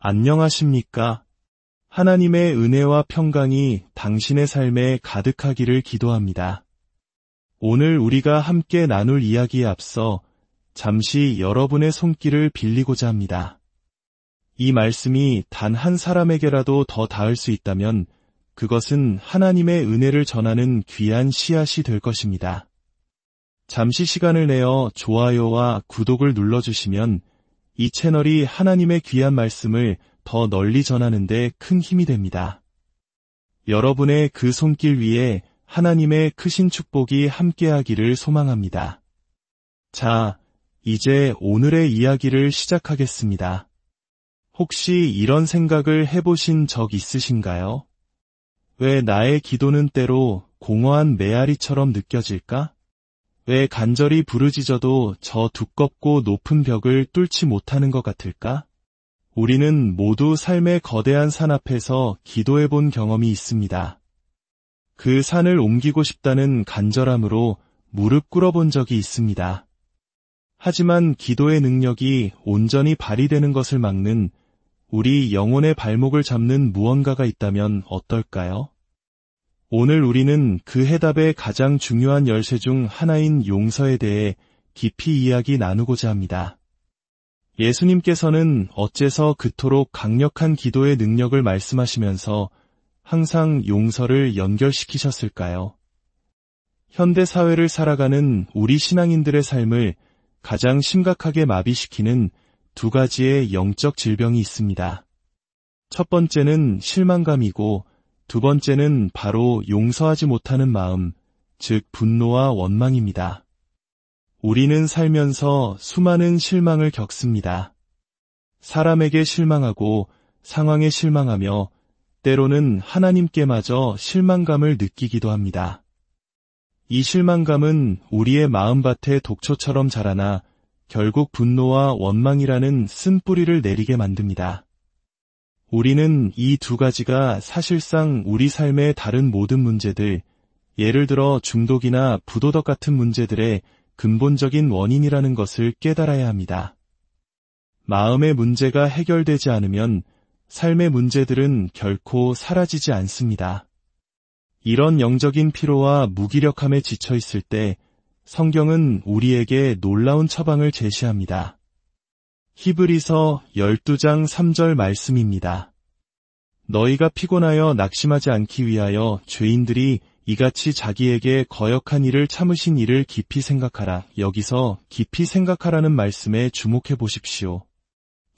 안녕하십니까? 하나님의 은혜와 평강이 당신의 삶에 가득하기를 기도합니다. 오늘 우리가 함께 나눌 이야기에 앞서 잠시 여러분의 손길을 빌리고자 합니다. 이 말씀이 단 한 사람에게라도 더 닿을 수 있다면 그것은 하나님의 은혜를 전하는 귀한 씨앗이 될 것입니다. 잠시 시간을 내어 좋아요와 구독을 눌러주시면 이 채널이 하나님의 귀한 말씀을 더 널리 전하는 데 큰 힘이 됩니다. 여러분의 그 손길 위에 하나님의 크신 축복이 함께하기를 소망합니다. 자, 이제 오늘의 이야기를 시작하겠습니다. 혹시 이런 생각을 해보신 적 있으신가요? 왜 나의 기도는 때로 공허한 메아리처럼 느껴질까? 왜 간절히 부르짖어도 저 두껍고 높은 벽을 뚫지 못하는 것 같을까? 우리는 모두 삶의 거대한 산 앞에서 기도해 본 경험이 있습니다. 그 산을 옮기고 싶다는 간절함으로 무릎 꿇어본 적이 있습니다. 하지만 기도의 능력이 온전히 발휘되는 것을 막는 우리 영혼의 발목을 잡는 무언가가 있다면 어떨까요? 오늘 우리는 그 해답의 가장 중요한 열쇠 중 하나인 용서에 대해 깊이 이야기 나누고자 합니다. 예수님께서는 어째서 그토록 강력한 기도의 능력을 말씀하시면서 항상 용서를 연결시키셨을까요? 현대 사회를 살아가는 우리 신앙인들의 삶을 가장 심각하게 마비시키는 두 가지의 영적 질병이 있습니다. 첫 번째는 실망감이고 두 번째는 바로 용서하지 못하는 마음, 즉 분노와 원망입니다. 우리는 살면서 수많은 실망을 겪습니다. 사람에게 실망하고 상황에 실망하며 때로는 하나님께마저 실망감을 느끼기도 합니다. 이 실망감은 우리의 마음밭에 독초처럼 자라나 결국 분노와 원망이라는 쓴뿌리를 내리게 만듭니다. 우리는 이 두 가지가 사실상 우리 삶의 다른 모든 문제들, 예를 들어 중독이나 부도덕 같은 문제들의 근본적인 원인이라는 것을 깨달아야 합니다. 마음의 문제가 해결되지 않으면 삶의 문제들은 결코 사라지지 않습니다. 이런 영적인 피로와 무기력함에 지쳐 있을 때 성경은 우리에게 놀라운 처방을 제시합니다. 히브리서 12장 3절 말씀입니다. 너희가 피곤하여 낙심하지 않기 위하여 죄인들이 이같이 자기에게 거역한 일을 참으신 일을 깊이 생각하라. 여기서 깊이 생각하라는 말씀에 주목해 보십시오.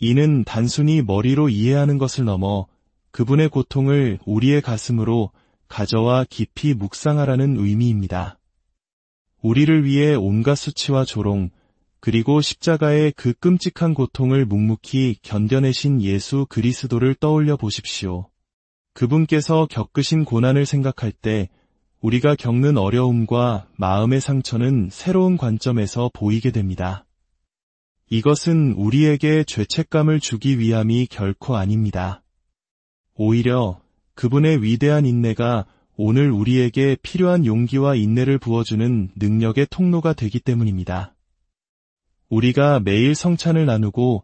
이는 단순히 머리로 이해하는 것을 넘어 그분의 고통을 우리의 가슴으로 가져와 깊이 묵상하라는 의미입니다. 우리를 위해 온갖 수치와 조롱, 그리고 십자가의 그 끔찍한 고통을 묵묵히 견뎌내신 예수 그리스도를 떠올려 보십시오. 그분께서 겪으신 고난을 생각할 때 우리가 겪는 어려움과 마음의 상처는 새로운 관점에서 보이게 됩니다. 이것은 우리에게 죄책감을 주기 위함이 결코 아닙니다. 오히려 그분의 위대한 인내가 오늘 우리에게 필요한 용기와 인내를 부어주는 능력의 통로가 되기 때문입니다. 우리가 매일 성찬을 나누고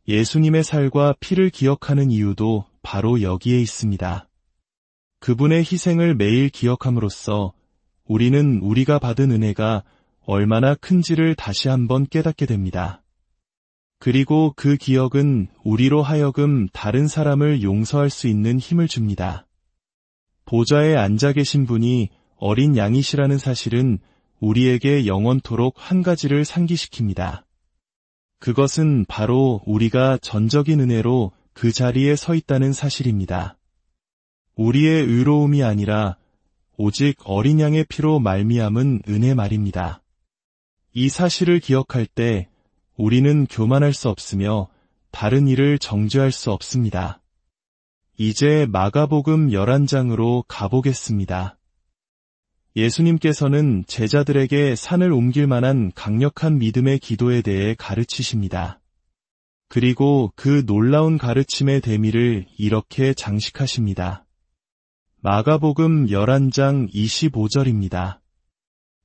예수님의 살과 피를 기억하는 이유도 바로 여기에 있습니다. 그분의 희생을 매일 기억함으로써 우리는 우리가 받은 은혜가 얼마나 큰지를 다시 한번 깨닫게 됩니다. 그리고 그 기억은 우리로 하여금 다른 사람을 용서할 수 있는 힘을 줍니다. 보좌에 앉아 계신 분이 어린 양이시라는 사실은 우리에게 영원토록 한 가지를 상기시킵니다. 그것은 바로 우리가 전적인 은혜로 그 자리에 서 있다는 사실입니다. 우리의 의로움이 아니라 오직 어린 양의 피로 말미암은 은혜 말입니다. 이 사실을 기억할 때 우리는 교만할 수 없으며 다른 일을 정죄할 수 없습니다. 이제 마가복음 11장으로 가보겠습니다. 예수님께서는 제자들에게 산을 옮길 만한 강력한 믿음의 기도에 대해 가르치십니다. 그리고 그 놀라운 가르침의 대미를 이렇게 장식하십니다. 마가복음 11장 25절입니다.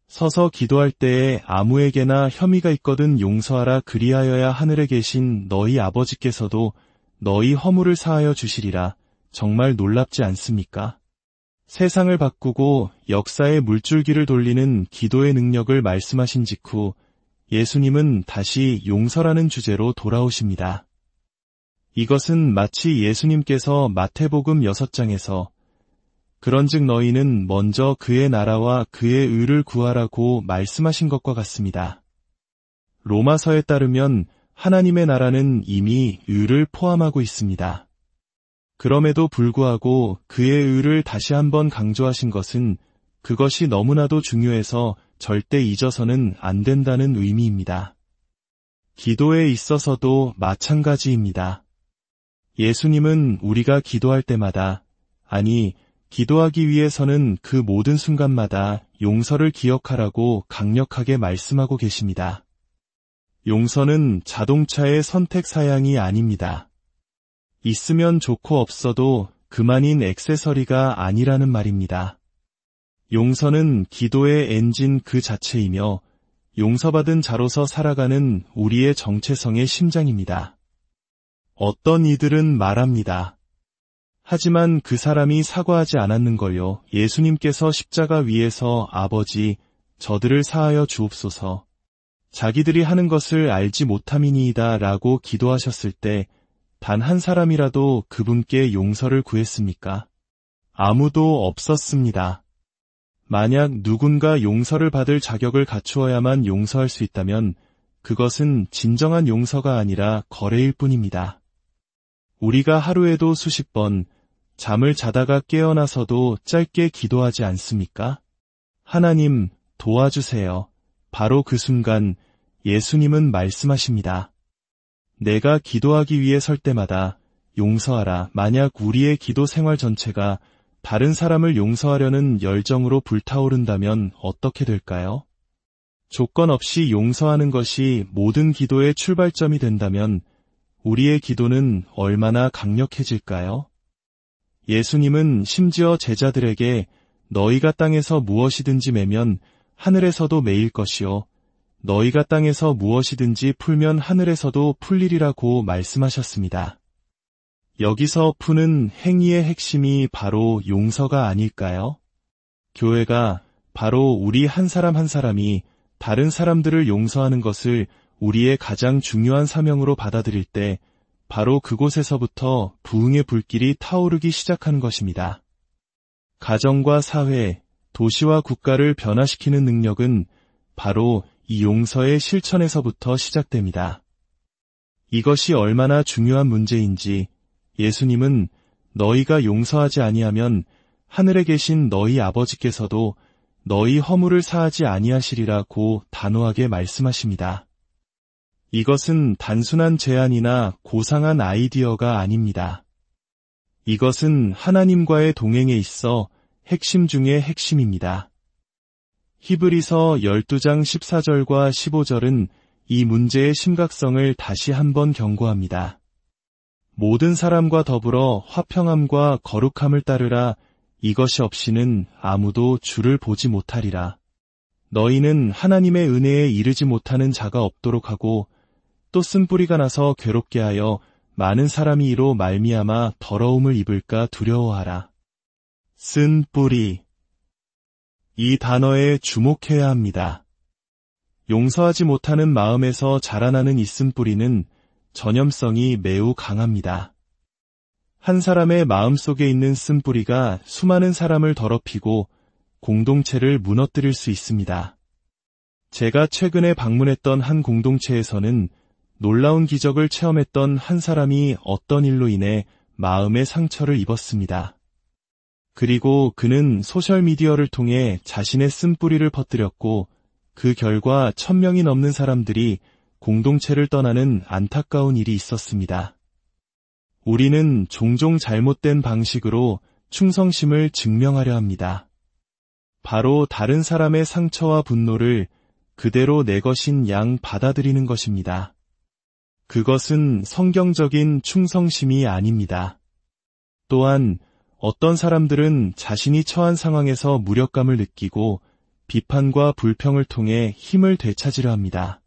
서서 기도할 때에 아무에게나 혐의가 있거든 용서하라. 그리하여야 하늘에 계신 너희 아버지께서도 너희 허물을 사하여 주시리라. 정말 놀랍지 않습니까? 세상을 바꾸고 역사의 물줄기를 돌리는 기도의 능력을 말씀하신 직후 예수님은 다시 용서라는 주제로 돌아오십니다. 이것은 마치 예수님께서 마태복음 6장에서 그런즉 너희는 먼저 그의 나라와 그의 의를 구하라고 말씀하신 것과 같습니다. 로마서에 따르면 하나님의 나라는 이미 의를 포함하고 있습니다. 그럼에도 불구하고 그의 의를 다시 한번 강조하신 것은 그것이 너무나도 중요해서 절대 잊어서는 안 된다는 의미입니다. 기도에 있어서도 마찬가지입니다. 예수님은 우리가 기도할 때마다, 아니, 기도하기 위해서는 그 모든 순간마다 용서를 기억하라고 강력하게 말씀하고 계십니다. 용서는 자동차의 선택 사양이 아닙니다. 있으면 좋고 없어도 그만인 액세서리가 아니라는 말입니다. 용서는 기도의 엔진 그 자체이며 용서받은 자로서 살아가는 우리의 정체성의 심장입니다. 어떤 이들은 말합니다. 하지만 그 사람이 사과하지 않았는걸요. 예수님께서 십자가 위에서 아버지, 저들을 사하여 주옵소서. 자기들이 하는 것을 알지 못함이니이다 라고 기도하셨을 때 단 한 사람이라도 그분께 용서를 구했습니까? 아무도 없었습니다. 만약 누군가 용서를 받을 자격을 갖추어야만 용서할 수 있다면 그것은 진정한 용서가 아니라 거래일 뿐입니다. 우리가 하루에도 수십 번 잠을 자다가 깨어나서도 짧게 기도하지 않습니까? 하나님, 도와주세요. 바로 그 순간 예수님은 말씀하십니다. 내가 기도하기 위해 설 때마다 용서하라. 만약 우리의 기도 생활 전체가 다른 사람을 용서하려는 열정으로 불타오른다면 어떻게 될까요? 조건 없이 용서하는 것이 모든 기도의 출발점이 된다면 우리의 기도는 얼마나 강력해질까요? 예수님은 심지어 제자들에게 너희가 땅에서 무엇이든지 매면 하늘에서도 매일 것이요 너희가 땅에서 무엇이든지 풀면 하늘에서도 풀리리라고 말씀하셨습니다. 여기서 푸는 행위의 핵심이 바로 용서가 아닐까요? 교회가 바로 우리 한 사람 한 사람이 다른 사람들을 용서하는 것을 우리의 가장 중요한 사명으로 받아들일 때 바로 그곳에서부터 부흥의 불길이 타오르기 시작하는 것입니다. 가정과 사회, 도시와 국가를 변화시키는 능력은 바로 이 용서의 실천에서부터 시작됩니다. 이것이 얼마나 중요한 문제인지 예수님은 너희가 용서하지 아니하면 하늘에 계신 너희 아버지께서도 너희 허물을 사하지 아니하시리라고 단호하게 말씀하십니다. 이것은 단순한 제안이나 고상한 아이디어가 아닙니다. 이것은 하나님과의 동행에 있어 핵심 중의 핵심입니다. 히브리서 12장 14절과 15절은 이 문제의 심각성을 다시 한번 경고합니다. 모든 사람과 더불어 화평함과 거룩함을 따르라. 이것이 없이는 아무도 주를 보지 못하리라. 너희는 하나님의 은혜에 이르지 못하는 자가 없도록 하고 또 쓴뿌리가 나서 괴롭게 하여 많은 사람이 이로 말미암아 더러움을 입을까 두려워하라. 쓴뿌리. 이 단어에 주목해야 합니다. 용서하지 못하는 마음에서 자라나는 이 쓴뿌리는 전염성이 매우 강합니다. 한 사람의 마음속에 있는 쓴뿌리가 수많은 사람을 더럽히고 공동체를 무너뜨릴 수 있습니다. 제가 최근에 방문했던 한 공동체에서는 놀라운 기적을 체험했던 한 사람이 어떤 일로 인해 마음의 상처를 입었습니다. 그리고 그는 소셜미디어를 통해 자신의 쓴뿌리를 퍼뜨렸고 그 결과 1000명이 넘는 사람들이 공동체를 떠나는 안타까운 일이 있었습니다. 우리는 종종 잘못된 방식으로 충성심을 증명하려 합니다. 바로 다른 사람의 상처와 분노를 그대로 내 것인 양 받아들이는 것입니다. 그것은 성경적인 충성심이 아닙니다. 또한 어떤 사람들은 자신이 처한 상황에서 무력감을 느끼고 비판과 불평을 통해 힘을 되찾으려 합니다.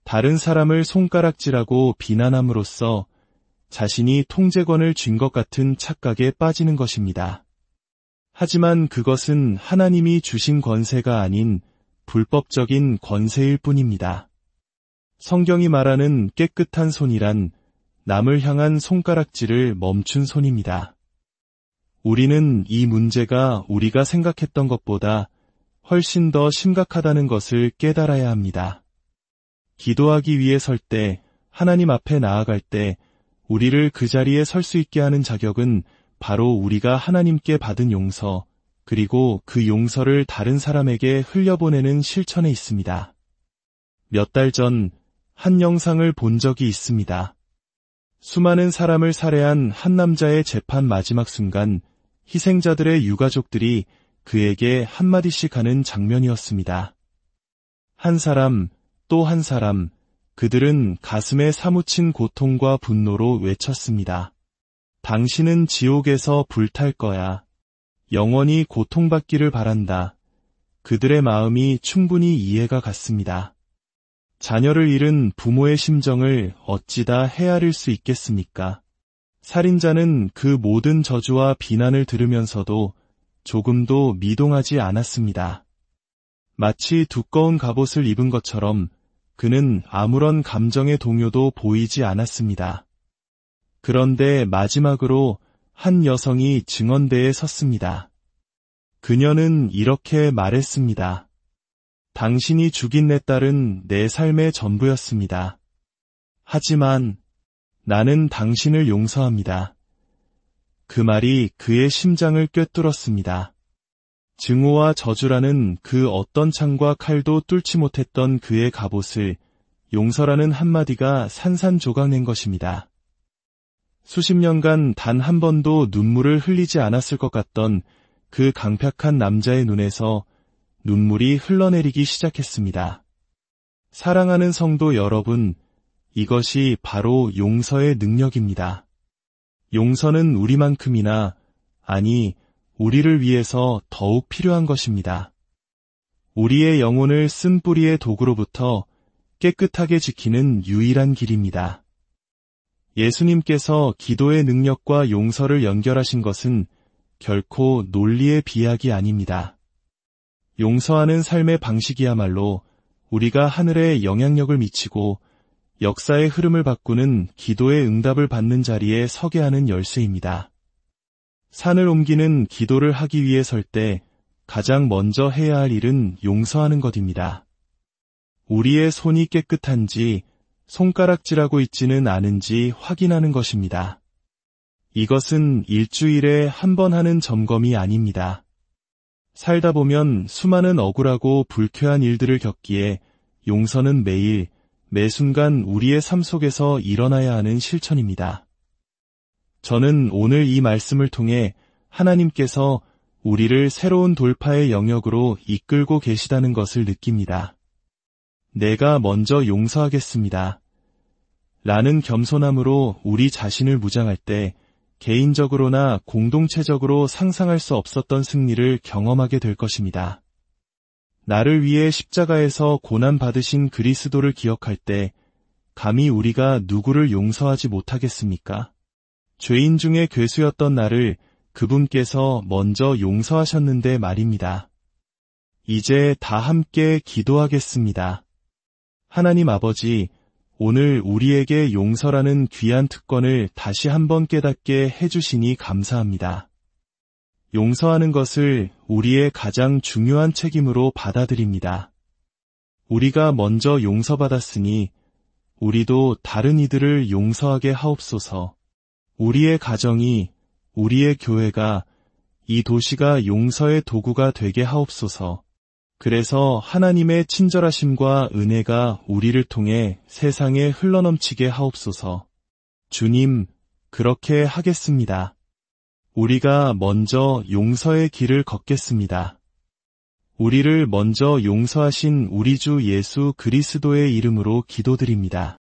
다른 사람을 손가락질하고 비난함으로써 자신이 통제권을 쥔 것 같은 착각에 빠지는 것입니다. 하지만 그것은 하나님이 주신 권세가 아닌 불법적인 권세일 뿐입니다. 성경이 말하는 깨끗한 손이란 남을 향한 손가락질을 멈춘 손입니다. 우리는 이 문제가 우리가 생각했던 것보다 훨씬 더 심각하다는 것을 깨달아야 합니다. 기도하기 위해 설 때, 하나님 앞에 나아갈 때, 우리를 그 자리에 설 수 있게 하는 자격은 바로 우리가 하나님께 받은 용서, 그리고 그 용서를 다른 사람에게 흘려보내는 실천에 있습니다. 몇 달 전 한 영상을 본 적이 있습니다. 수많은 사람을 살해한 한 남자의 재판 마지막 순간 희생자들의 유가족들이 그에게 한마디씩 하는 장면이었습니다. 한 사람, 또 한 사람, 그들은 가슴에 사무친 고통과 분노로 외쳤습니다. 당신은 지옥에서 불탈 거야. 영원히 고통받기를 바란다. 그들의 마음이 충분히 이해가 갔습니다. 자녀를 잃은 부모의 심정을 어찌다 헤아릴 수 있겠습니까? 살인자는 그 모든 저주와 비난을 들으면서도 조금도 미동하지 않았습니다. 마치 두꺼운 갑옷을 입은 것처럼 그는 아무런 감정의 동요도 보이지 않았습니다. 그런데 마지막으로 한 여성이 증언대에 섰습니다. 그녀는 이렇게 말했습니다. 당신이 죽인 내 딸은 내 삶의 전부였습니다. 하지만 나는 당신을 용서합니다. 그 말이 그의 심장을 꿰뚫었습니다. 증오와 저주라는 그 어떤 창과 칼도 뚫지 못했던 그의 갑옷을 용서라는 한마디가 산산조각낸 것입니다. 수십 년간 단 한 번도 눈물을 흘리지 않았을 것 같던 그 강팍한 남자의 눈에서 눈물이 흘러내리기 시작했습니다. 사랑하는 성도 여러분, 이것이 바로 용서의 능력입니다. 용서는 우리만큼이나, 아니, 우리를 위해서 더욱 필요한 것입니다. 우리의 영혼을 쓴뿌리의 독으로부터 깨끗하게 지키는 유일한 길입니다. 예수님께서 기도의 능력과 용서를 연결하신 것은 결코 논리의 비약이 아닙니다. 용서하는 삶의 방식이야말로 우리가 하늘에 영향력을 미치고 역사의 흐름을 바꾸는 기도의 응답을 받는 자리에 서게 하는 열쇠입니다. 산을 옮기는 기도를 하기 위해 설 때 가장 먼저 해야 할 일은 용서하는 것입니다. 우리의 손이 깨끗한지 손가락질하고 있지는 않은지 확인하는 것입니다. 이것은 일주일에 한 번 하는 점검이 아닙니다. 살다 보면 수많은 억울하고 불쾌한 일들을 겪기에 용서는 매일, 매 순간 우리의 삶 속에서 일어나야 하는 실천입니다. 저는 오늘 이 말씀을 통해 하나님께서 우리를 새로운 돌파의 영역으로 이끌고 계시다는 것을 느낍니다. 내가 먼저 용서하겠습니다. 라는 겸손함으로 우리 자신을 무장할 때 개인적으로나 공동체적으로 상상할 수 없었던 승리를 경험하게 될 것입니다. 나를 위해 십자가에서 고난받으신 그리스도를 기억할 때 감히 우리가 누구를 용서하지 못하겠습니까? 죄인 중에 괴수였던 나를 그분께서 먼저 용서하셨는데 말입니다. 이제 다 함께 기도하겠습니다. 하나님 아버지, 오늘 우리에게 용서라는 귀한 특권을 다시 한번 깨닫게 해주시니 감사합니다. 용서하는 것을 우리의 가장 중요한 책임으로 받아들입니다. 우리가 먼저 용서받았으니 우리도 다른 이들을 용서하게 하옵소서. 우리의 가정이, 우리의 교회가, 이 도시가 용서의 도구가 되게 하옵소서. 그래서 하나님의 친절하심과 은혜가 우리를 통해 세상에 흘러넘치게 하옵소서. 주님, 그렇게 하겠습니다. 우리가 먼저 용서의 길을 걷겠습니다. 우리를 먼저 용서하신 우리 주 예수 그리스도의 이름으로 기도드립니다.